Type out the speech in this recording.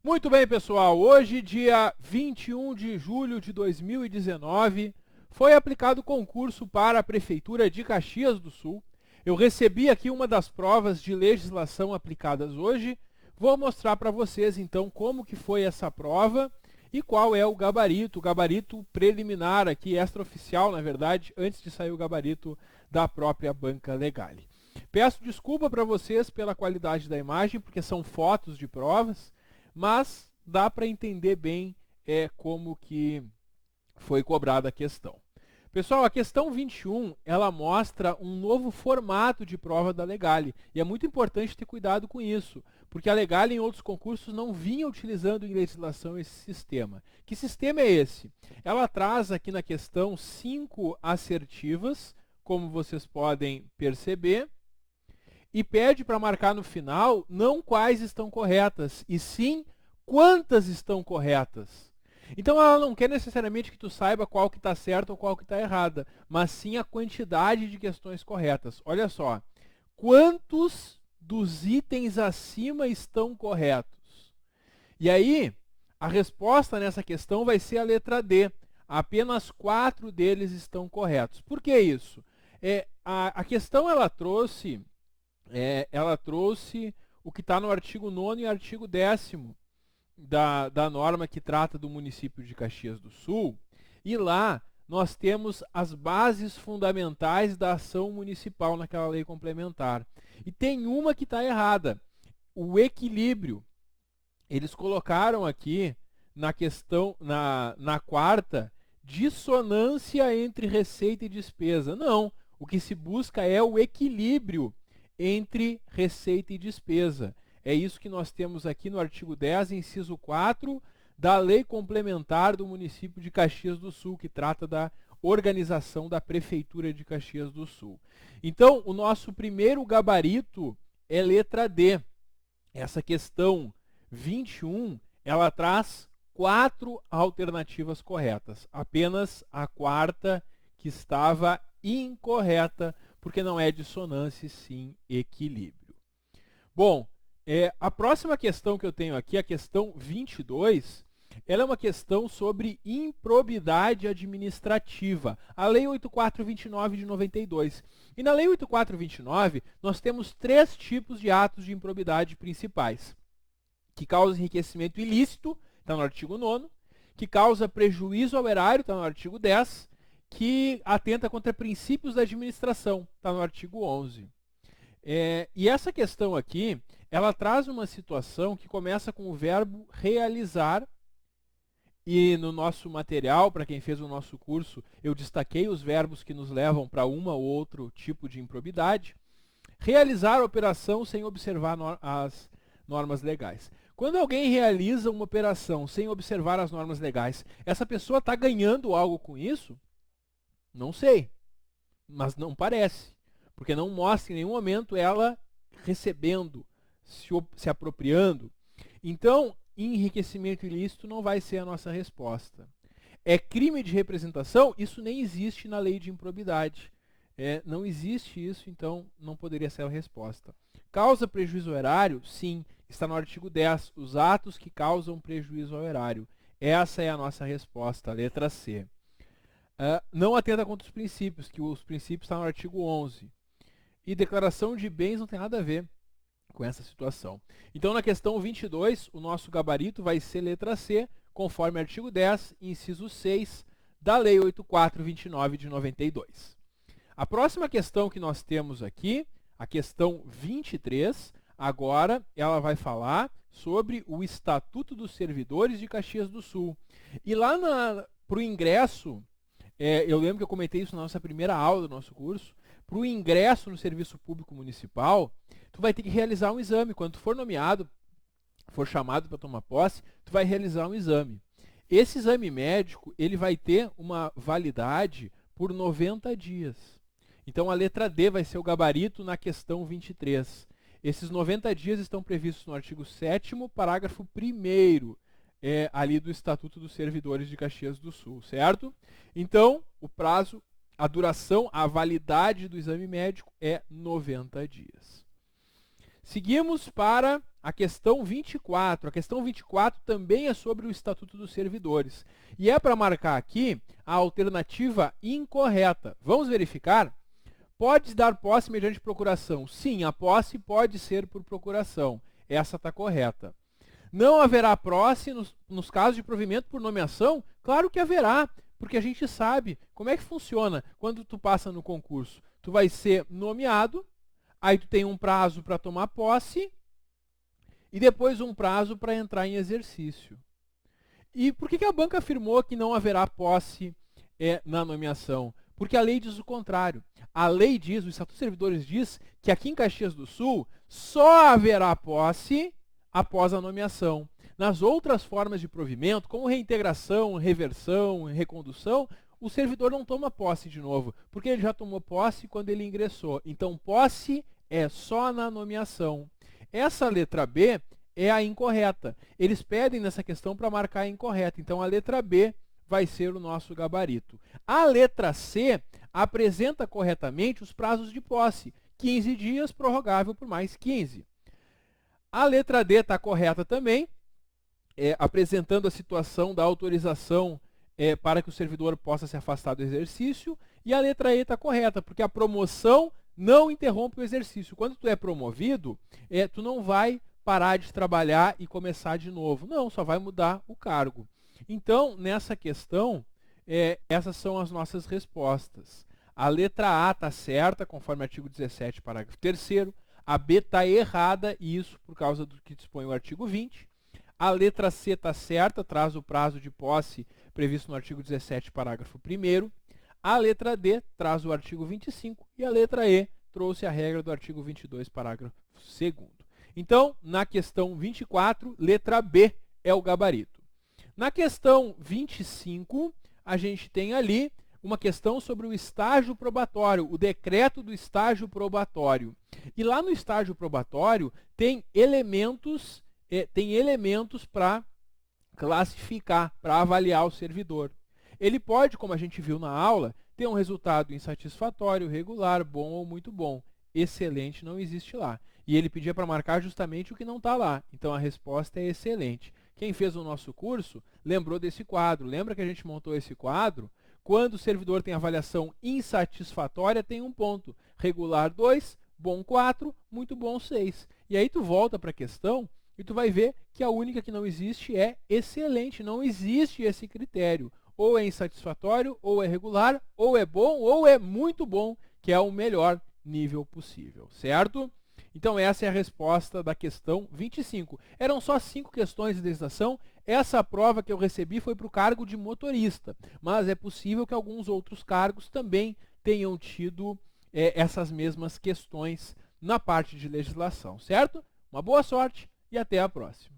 Muito bem, pessoal. Hoje, dia 21 de julho de 2019, foi aplicado o concurso para a Prefeitura de Caxias do Sul. Eu recebi aqui uma das provas de legislação aplicadas hoje. Vou mostrar para vocês, então, como que foi essa prova e qual é o gabarito preliminar aqui, extraoficial, na verdade, antes de sair o gabarito da própria Banca Legale. Peço desculpa para vocês pela qualidade da imagem, porque são fotos de provas, mas dá para entender bem como que foi cobrada a questão. Pessoal, a questão 21, ela mostra um novo formato de prova da Legale, e é muito importante ter cuidado com isso, porque a Legale em outros concursos não vinha utilizando em legislação esse sistema. Que sistema é esse? Ela traz aqui na questão 5 assertivas, como vocês podem perceber, e pede para marcar no final não quais estão corretas, e sim quantas estão corretas. Então ela não quer necessariamente que tu saiba qual que está certa ou qual que está errada, mas sim a quantidade de questões corretas. Olha só, quantos dos itens acima estão corretos? E aí, a resposta nessa questão vai ser a letra D. Apenas 4 deles estão corretos. Por que isso? A questão ela trouxe o que está no artigo 9º e artigo 10º da norma que trata do município de Caxias do Sul, e lá nós temos as bases fundamentais da ação municipal naquela lei complementar. E tem uma que está errada, o equilíbrio. Eles colocaram aqui na questão, na quarta, dissonância entre receita e despesa. Não, o que se busca é o equilíbrio entre receita e despesa. É isso que nós temos aqui no artigo 10, inciso 4, da Lei Complementar do município de Caxias do Sul, que trata da organização da Prefeitura de Caxias do Sul. Então, o nosso primeiro gabarito é letra D. Essa questão 21, ela traz 4 alternativas corretas. Apenas a quarta que estava incorreta, porque não é dissonância, sim equilíbrio. Bom, a próxima questão que eu tenho aqui, a questão 22, ela é uma questão sobre improbidade administrativa, a Lei 8429 de 92. E na Lei 8429, nós temos 3 tipos de atos de improbidade principais, que causa enriquecimento ilícito, está no artigo 9º, que causa prejuízo ao erário, está no artigo 10º, que atenta contra princípios da administração, está no artigo 11º. E essa questão aqui, ela traz uma situação que começa com o verbo realizar, e no nosso material, para quem fez o nosso curso, eu destaquei os verbos que nos levam para um ou outro tipo de improbidade. Realizar a operação sem observar as normas legais. Quando alguém realiza uma operação sem observar as normas legais, essa pessoa está ganhando algo com isso? Não sei, mas não parece, porque não mostra em nenhum momento ela recebendo, se apropriando. Então, enriquecimento ilícito não vai ser a nossa resposta. É crime de representação? Isso nem existe na lei de improbidade. Não existe isso, então não poderia ser a resposta. Causa prejuízo ao erário? Sim, está no artigo 10, os atos que causam prejuízo ao erário. Essa é a nossa resposta, a letra C. Não atenta contra os princípios, que os princípios estão no artigo 11. E declaração de bens não tem nada a ver com essa situação. Então, na questão 22, o nosso gabarito vai ser letra C, conforme artigo 10, inciso 6, da Lei 8429 de 92. A próxima questão que nós temos aqui, a questão 23, agora ela vai falar sobre o Estatuto dos Servidores de Caxias do Sul. E lá para o ingresso, eu lembro que eu comentei isso na nossa primeira aula do nosso curso, para o ingresso no serviço público municipal, tu vai ter que realizar um exame. Quando tu for nomeado, for chamado para tomar posse, tu vai realizar um exame. Esse exame médico, ele vai ter uma validade por 90 dias. Então a letra D vai ser o gabarito na questão 23. Esses 90 dias estão previstos no artigo 7º, parágrafo 1º, ali do Estatuto dos Servidores de Caxias do Sul, certo? Então, o prazo, a duração, a validade do exame médico é 90 dias. Seguimos para a questão 24. A questão 24 também é sobre o Estatuto dos Servidores. E é para marcar aqui a alternativa incorreta. Vamos verificar? Pode dar posse mediante procuração. Sim, a posse pode ser por procuração. Essa está correta. Não haverá posse nos casos de provimento por nomeação? Claro que haverá, porque a gente sabe como é que funciona quando tu passa no concurso. Tu vai ser nomeado, aí tu tem um prazo para tomar posse e depois um prazo para entrar em exercício. E por que a banca afirmou que não haverá posse na nomeação? Porque a lei diz o contrário. A lei diz, o Estatuto dos Servidores diz, que aqui em Caxias do Sul só haverá posse após a nomeação. Nas outras formas de provimento, como reintegração, reversão, recondução, o servidor não toma posse de novo, porque ele já tomou posse quando ele ingressou. Então, posse é só na nomeação. Essa letra B é a incorreta. Eles pedem nessa questão para marcar a incorreta. Então, a letra B vai ser o nosso gabarito. A letra C apresenta corretamente os prazos de posse. 15 dias, prorrogável por mais 15. A letra D está correta também, apresentando a situação da autorização para que o servidor possa se afastar do exercício. E a letra E está correta, porque a promoção não interrompe o exercício. Quando tu é promovido, tu não vai parar de trabalhar e começar de novo. Não, só vai mudar o cargo. Então, nessa questão, essas são as nossas respostas. A letra A está certa, conforme o artigo 17, parágrafo 3º. A B está errada, e isso por causa do que dispõe o artigo 20. A letra C está certa, traz o prazo de posse previsto no artigo 17, parágrafo 1º. A letra D traz o artigo 25 e a letra E trouxe a regra do artigo 22, parágrafo 2º. Então, na questão 24, letra B é o gabarito. Na questão 25, a gente tem ali uma questão sobre o estágio probatório, o decreto do estágio probatório. E lá no estágio probatório tem elementos para classificar, para avaliar o servidor. Ele pode, como a gente viu na aula, ter um resultado insatisfatório, regular, bom ou muito bom. Excelente não existe lá. E ele pedia para marcar justamente o que não está lá. Então a resposta é excelente. Quem fez o nosso curso lembrou desse quadro. Lembra que a gente montou esse quadro? Quando o servidor tem avaliação insatisfatória, tem um ponto. Regular 2, bom 4, muito bom 6. E aí tu volta para a questão e tu vai ver que a única que não existe é excelente. Não existe esse critério. Ou é insatisfatório, ou é regular, ou é bom, ou é muito bom, que é o melhor nível possível, certo? Então essa é a resposta da questão 25. Eram só 5 questões de legislação. Essa prova que eu recebi foi para o cargo de motorista, mas é possível que alguns outros cargos também tenham tido essas mesmas questões na parte de legislação, certo? Uma boa sorte e até a próxima.